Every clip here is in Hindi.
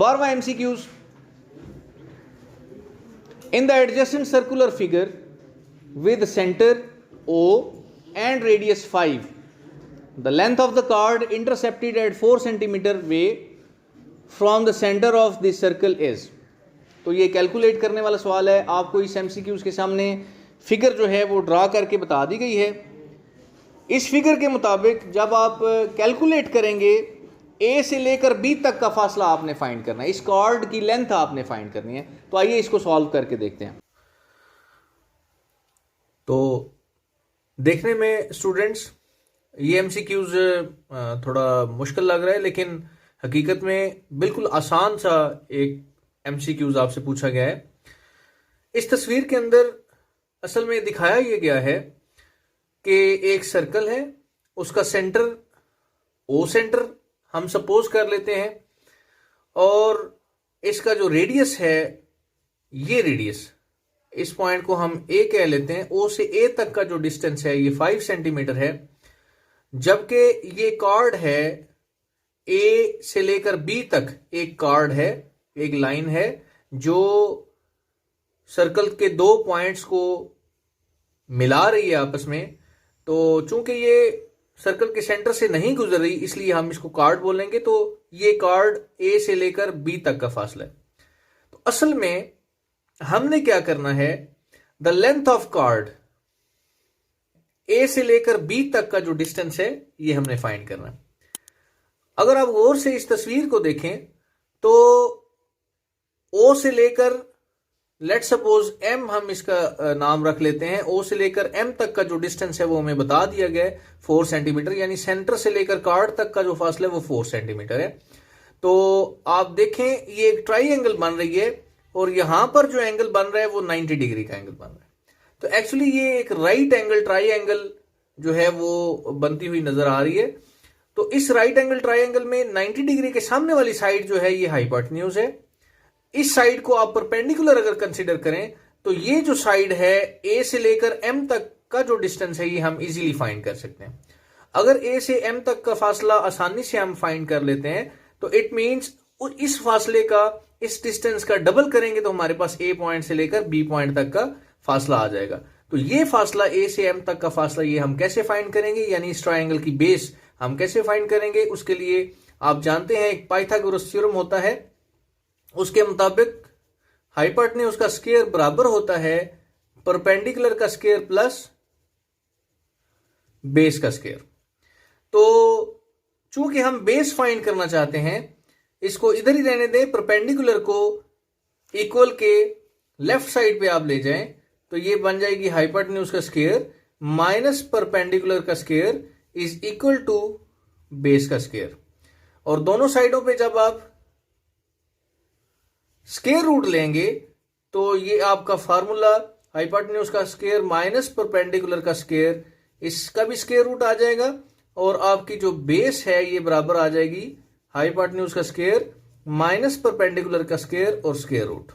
12वां MCQs. In the adjacent circular figure with center O and radius 5, the length of the card intercepted at 4 centimeter away from the center of the circle is. तो ये कैलकुलेट करने वाला सवाल है. आपको इस MCQs के सामने फिगर जो है वो ड्रा करके बता दी गई है. इस फिगर के मुताबिक जब आप कैलकुलेट करेंगे ए से लेकर बी तक का फासला आपने फाइंड करना है, इस कार्ड की लेंथ आपने फाइंड करनी है. तो आइए इसको सॉल्व करके देखते हैं. तो देखने में स्टूडेंट्स ये एमसीक्यूज थोड़ा मुश्किल लग रहा है, लेकिन हकीकत में बिल्कुल आसान सा एक एमसीक्यूज आपसे पूछा गया है. इस तस्वीर के अंदर असल में दिखाया यह गया है कि एक सर्कल है, उसका सेंटर ओ सेंटर हम सपोज कर लेते हैं, और इसका जो रेडियस है, ये रेडियस, इस पॉइंट को हम ए कह लेते हैं. ओ से ए तक का जो डिस्टेंस है ये 5 सेंटीमीटर है, जबकि ये कार्ड है ए से लेकर बी तक एक कार्ड है, एक लाइन है जो सर्कल के दो पॉइंट्स को मिला रही है आपस में. तो चूंकि ये सर्कल के सेंटर से नहीं गुजर रही, इसलिए हम इसको कार्ड बोलेंगे. तो ये कार्ड ए से लेकर बी तक का फासला है. तो असल में हमने क्या करना है, द लेंथ ऑफ कार्ड, ए से लेकर बी तक का जो डिस्टेंस है ये हमने फाइंड करना है. अगर आप गौर से इस तस्वीर को देखें तो ओ से लेकर, लेट सपोज एम हम इसका नाम रख लेते हैं, ओ से लेकर एम तक का जो डिस्टेंस है वो हमें बता दिया गया है 4 सेंटीमीटर, यानी सेंटर से लेकर कार्ड तक का जो फासला है वो 4 सेंटीमीटर है. तो आप देखें ये एक ट्राइंगल बन रही है, और यहां पर जो एंगल बन रहा है वो 90 डिग्री का एंगल बन रहा है. तो एक्चुअली ये एक राइट एंगल ट्राइंगल जो है वो बनती हुई नजर आ रही है. तो इस राइट एंगल ट्राइंगल में 90 डिग्री के सामने वाली साइड जो है ये हाइपोटेन्यूज है. इस साइड को आप परपेंडिकुलर अगर कंसीडर करें तो ये जो साइड है ए से लेकर एम तक का जो डिस्टेंस है ये हम इजीली फाइंड कर सकते हैं. अगर ए से एम तक का फासला आसानी से हम फाइंड कर लेते हैं तो इट मींस इस फासले का, इस डिस्टेंस का डबल करेंगे तो हमारे पास ए पॉइंट से लेकर बी पॉइंट तक का फासला आ जाएगा. तो ये फासला ए से एम तक का फासला ये हम कैसे फाइंड करेंगे, यानी इस ट्राइंगल की बेस हम कैसे फाइंड करेंगे. उसके लिए आप जानते हैं एक पाइथागोरस थ्योरम होता है, उसके मुताबिक हाइपोटेन्यूज का स्क्वायर बराबर होता है परपेंडिकुलर का स्क्वायर प्लस बेस का स्क्वायर. तो चूंकि हम बेस फाइंड करना चाहते हैं, इसको इधर ही रहने दें, परपेंडिकुलर को इक्वल के लेफ्ट साइड पे आप ले जाएं तो ये बन जाएगी हाइपोटेन्यूज का स्क्वायर माइनस परपेंडिकुलर का square is equal to base का स्क्वायर. और दोनों साइडों पे जब आप स्क्वायर रूट लेंगे तो ये आपका फार्मूला हाइपोटेन्यूज का स्क्वायर माइनस परपेंडिकुलर का स्क्वायर, इसका भी स्क्वायर रूट आ जाएगा, और आपकी जो बेस है ये बराबर आ जाएगी हाइपोटेन्यूज का स्क्वायर माइनस परपेंडिकुलर का स्क्वायर और स्क्वायर रूट.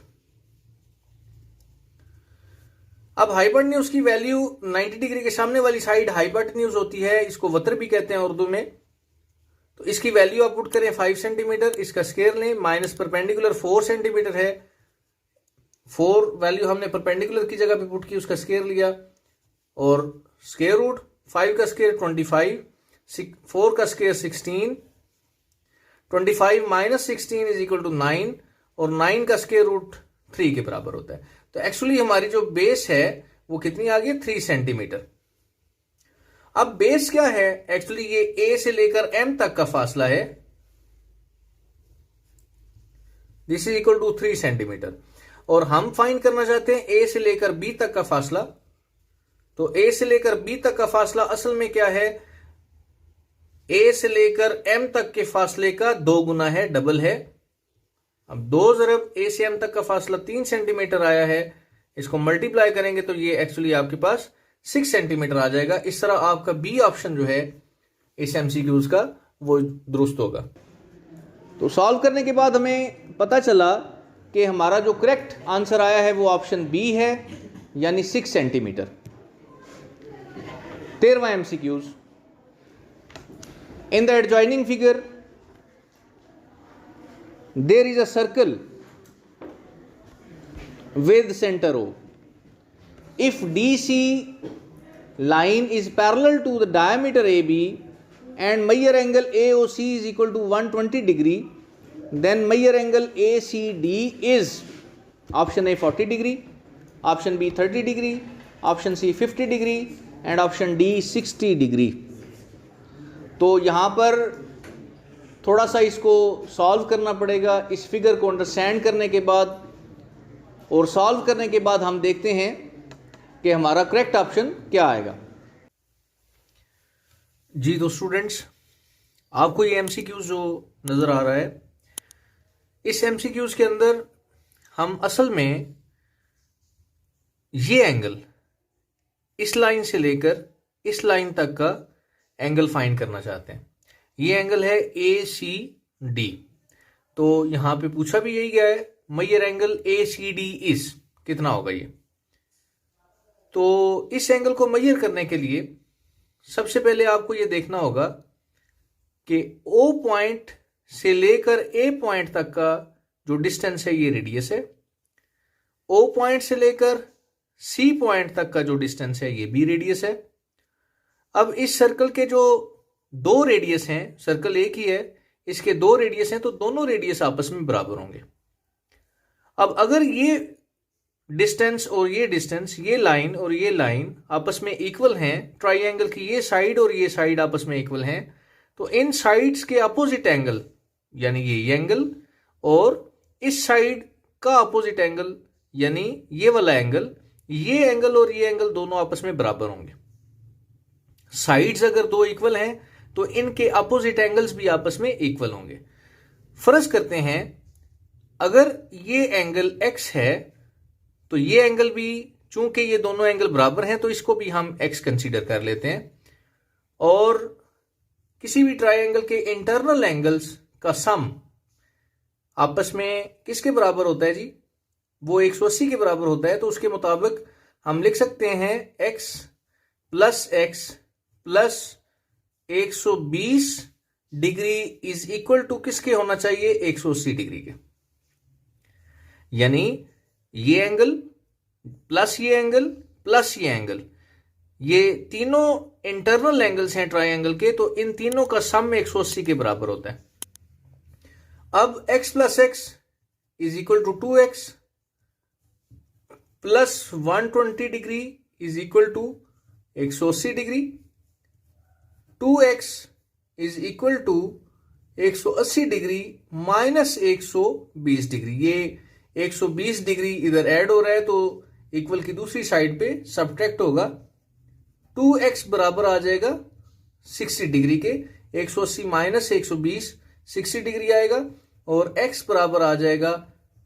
अब हाइपोटेन्यूज की वैल्यू 90 डिग्री के सामने वाली साइड हाइपोटेन्यूज होती है, इसको वत्र भी कहते हैं उर्दू में. तो इसकी वैल्यू आप पुट करें 5 सेंटीमीटर, इसका स्क्वायर लें, माइनस परपेंडिकुलर 4 सेंटीमीटर है, 4 वैल्यू हमने परपेंडिकुलर की जगह पे पुट की, उसका स्क्वायर लिया, और स्क्वायर रूट 5 का स्क्वायर 25, 4 का square 16, 25 minus 16 is equal to 9, और 9 का स्क्वायर रूट 3 के बराबर होता है. तो एक्चुअली हमारी जो बेस है वो कितनी आ गई, 3 सेंटीमीटर. अब बेस क्या है, एक्चुअली ये ए से लेकर एम तक का फासला है, this is equal to 3 centimetre. और हम फाइंड करना चाहते हैं ए से लेकर बी तक का फासला. तो ए से लेकर बी तक का फासला असल में क्या है, ए से लेकर एम तक के फासले का 2 गुना है, डबल है. अब 2 ज़रब ए से एम तक का फासला 3 सेंटीमीटर आया है, इसको मल्टीप्लाई करेंगे तो ये एक्चुअली आपके पास 6 सेंटीमीटर आ जाएगा. इस तरह आपका बी ऑप्शन जो है इस एमसीक्यूज का वो दुरुस्त होगा. तो सॉल्व करने के बाद हमें पता चला कि हमारा जो करेक्ट आंसर आया है वो ऑप्शन बी है, यानी 6 centimetre. 13वां MCQs. In the adjoining figure, there is a circle with center O. If DC line is parallel to the diameter AB and Meyer angle AOC is equal to 120 degree, then Meyer angle ACD is option A 40 degree, option B 30 degree, option C 50 degree and option D 60 degree. तो यहाँ पर थोड़ा सा इसको सॉल्व करना पड़ेगा इस फिगर को अंडरस्टैंड करने के बाद, और सॉल्व करने के बाद हम देखते हैं कि हमारा करेक्ट ऑप्शन क्या आएगा। जी तो स्टूडेंट्स, आपको ये एमसीक्यूज जो नज़र आ रहा है, इस एमसीक्यूज के अंदर हम असल में ये एंगल इस लाइन से लेकर इस लाइन तक का एंगल फाइंड करना चाहते हैं। ये एंगल है ACD। तो यहां पे पूछा भी यही गया है, मेयर एंगल ACD इज कितना होगा ये। तो इस एंगल को मेजर करने के लिए सबसे पहले आपको ये देखना होगा कि O पॉइंट से लेकर A पॉइंट तक का जो डिस्टेंस है ये रेडियस है, O पॉइंट से लेकर C पॉइंट तक का जो डिस्टेंस है ये भी रेडियस है। अब इस सर्कल के जो दो रेडियस हैं, सर्कल एक ही है, इसके दो रेडियस हैं, तो दोनों रेडियस आपस में बराबर होंगे। अब अगर ये डिस्टेंस और ये डिस्टेंस, ये लाइन और ये लाइन आपस में इक्वल हैं, ट्राइंगल की ये साइड और ये साइड आपस में इक्वल हैं, तो इन साइड्स के अपोजिट एंगल यानी ये एंगल और इस साइड का अपोजिट एंगल यानी ये वाला एंगल, ये एंगल और ये एंगल दोनों आपस में बराबर होंगे। साइड्स अगर दो इक्वल हैं तो इनके अपोजिट एंगल्स भी आपस में इक्वल होंगे। फर्ज करते हैं अगर ये एंगल x है तो ये एंगल भी, चूंकि ये दोनों एंगल बराबर हैं तो इसको भी हम x कंसीडर कर लेते हैं। और किसी भी ट्राइंगल के इंटरनल एंगल्स का सम आपस में किसके बराबर होता है जी? वो 180 के बराबर होता है। तो उसके मुताबिक हम लिख सकते हैं x plus 120 degree is equal to किसके होना चाहिए? 180 डिग्री के। यानी ये एंगल प्लस ये एंगल प्लस ये एंगल, ये तीनों इंटरनल एंगल्स हैं ट्राइंगल के, तो इन तीनों का सम 180 के बराबर होता है। अब x plus x is equal to 2x plus 120 degree is equal to 180 degree, 2x is equal to 180 degree minus 120 degree. ये 120 डिग्री इधर ऐड हो रहा है तो इक्वल की दूसरी साइड पे सब्ट्रैक्ट होगा। 2x बराबर आ जाएगा 60 डिग्री के, 180 माइनस 120 60 डिग्री आएगा, और x बराबर आ जाएगा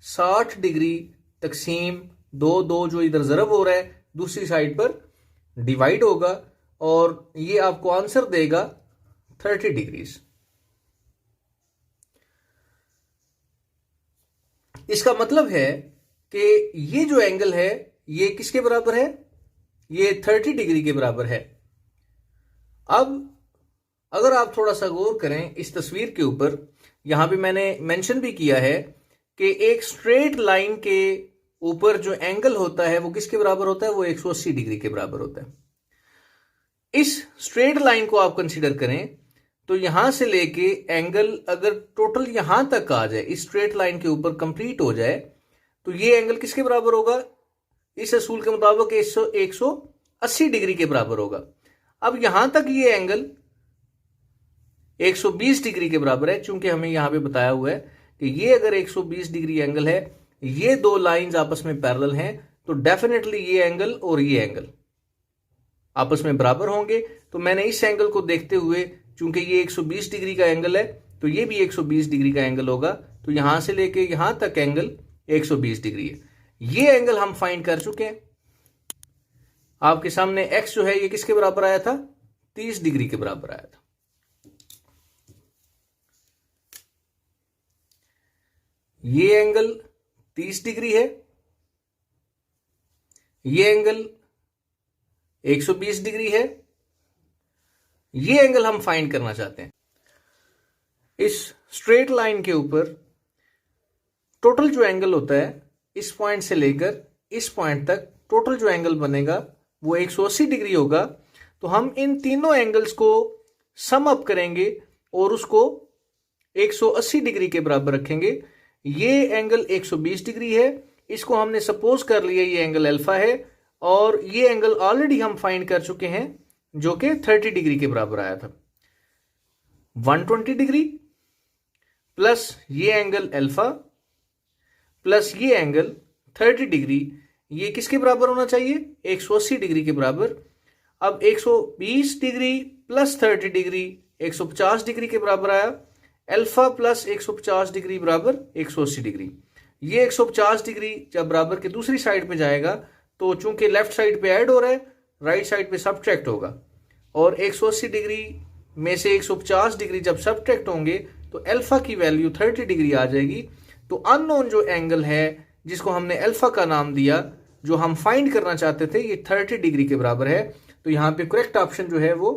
60 डिग्री तकसीम 2 जो इधर ज़रब हो रहा है दूसरी साइड पर डिवाइड होगा, और ये आपको आंसर देगा 30 डिग्रीज। इसका मतलब है कि ये जो एंगल है ये किसके बराबर है? ये 30 डिग्री के बराबर है। अब अगर आप थोड़ा सा गौर करें इस तस्वीर के ऊपर, यहां पे मैंने मेंशन भी किया है कि एक स्ट्रेट लाइन के ऊपर जो एंगल होता है वो किसके बराबर होता है? वो 180 डिग्री के बराबर होता है। इस स्ट्रेट लाइन को आप कंसीडर करें तो यहां से लेके एंगल अगर टोटल यहां तक आ जाए, इस स्ट्रेट लाइन के ऊपर कंप्लीट हो जाए, तो ये एंगल किसके बराबर होगा? इस असूल के मुताबिक 180 डिग्री के बराबर होगा। अब यहां तक ये एंगल 120 डिग्री के बराबर है, चूंकि हमें यहां पे बताया हुआ है कि ये अगर 120 डिग्री एंगल है, ये दो लाइंस आपस में पैरेलल हैं, तो डेफिनेटली ये एंगल और ये एंगल आपस में बराबर होंगे। तो मैंने इस एंगल को देखते हुए, चूंकि ये 120 डिग्री का एंगल है तो ये भी 120 डिग्री का एंगल होगा, तो यहां से लेके यहां तक एंगल 120 डिग्री है। ये एंगल हम फाइंड कर चुके हैं। आपके सामने x जो है ये किसके बराबर आया था? 30 डिग्री के बराबर आया था। ये एंगल 30 डिग्री है, ये एंगल 120 डिग्री है, ये एंगल हम फाइंड करना चाहते हैं। इस स्ट्रेट लाइन के ऊपर टोटल जो एंगल होता है इस पॉइंट से लेकर इस पॉइंट तक टोटल जो एंगल बनेगा वो 180 डिग्री होगा। तो हम इन तीनों एंगल्स को सम अप करेंगे और उसको 180 डिग्री के बराबर रखेंगे। ये एंगल 120 डिग्री है, इसको हमने सपोज कर लिया ये एंगल अल्फा है, और ये एंगल ऑलरेडी हम फाइंड कर चुके हैं जो कि 30 डिग्री के बराबर आया था। 120 डिग्री प्लस ये एंगल अल्फा प्लस ये एंगल 30 डिग्री, ये किसके बराबर होना चाहिए? 180 डिग्री के बराबर। अब 120 डिग्री प्लस 30 डिग्री 150 डिग्री के बराबर आया। अल्फा प्लस 150 डिग्री बराबर 180 डिग्री। ये 150 डिग्री जब बराबर के दूसरी साइड पे जाएगा तो चूंकि लेफ्ट साइड पे ऐड हो रहा है, राइट साइड पे सब्ट्रैक्ट होगा, और 180 डिग्री में से 150 डिग्री जब सब्ट्रैक्ट होंगे तो अल्फा की वैल्यू 30 डिग्री आ जाएगी। तो अननोन जो एंगल है जिसको हमने अल्फा का नाम दिया, जो हम फाइंड करना चाहते थे, ये 30 डिग्री के बराबर है। तो यहां पे करेक्ट ऑप्शन जो है वो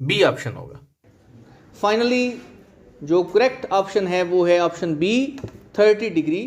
बी ऑप्शन होगा। फाइनली जो करेक्ट ऑप्शन है वो है ऑप्शन बी, 30 डिग्री।